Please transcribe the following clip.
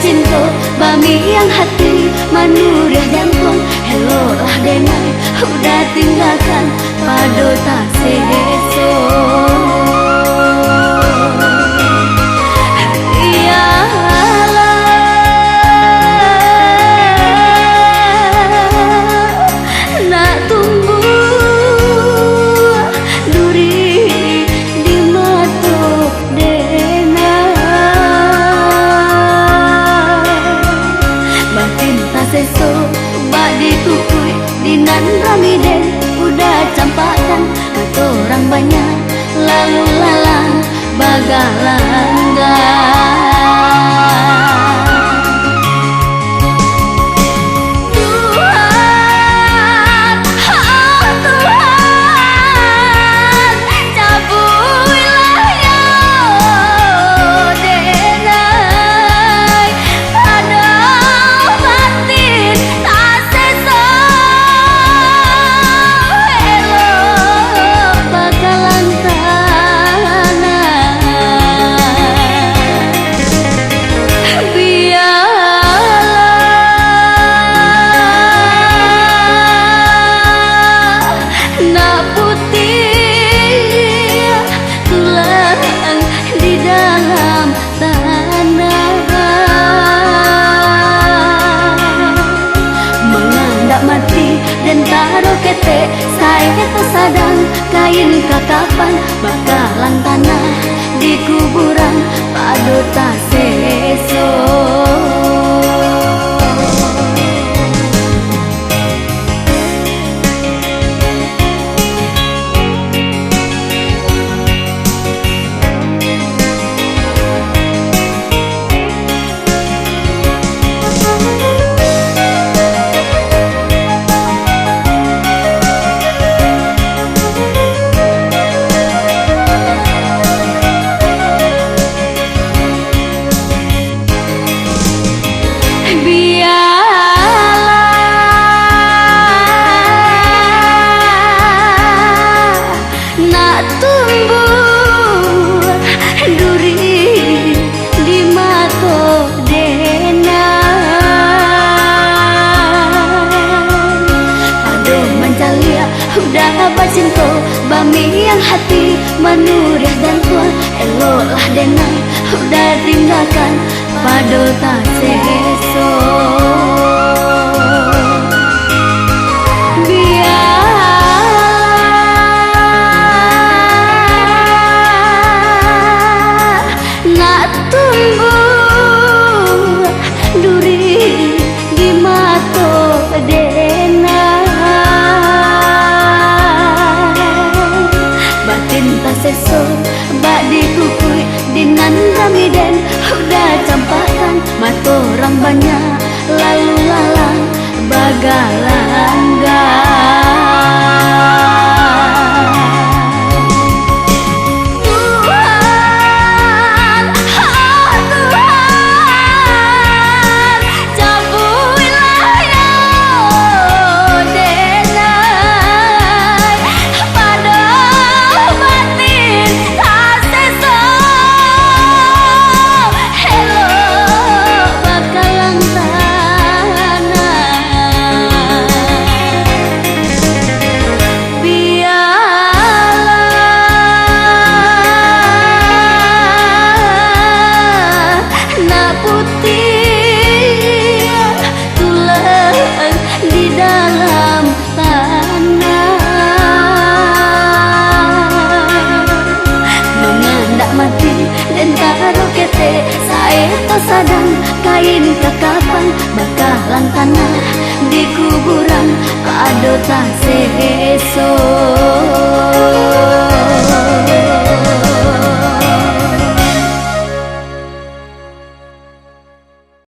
Cinta bami yang hati manurah jantung. Hello lah denai udah tinggalkan pado tak seso. Nak tumbuh duri di matok seso bak ditukui dinan ramiden udah campakan kata orang banyak lalu lalang bagalangga. Saya tersadang kain kakapan bakalan tanah di kuburan padu tak seso. Cinta bami yang hati manurah dan tua. Elok lah denai udah tinggalkan pado tak seso. Biar nak tumbuh duri di mato seso bak dikukui dinan ramiden udah campakan mata orang banyak lalu dan karo kete saeto sadang kain kakapan bakalan tanah di kuburan padota seso.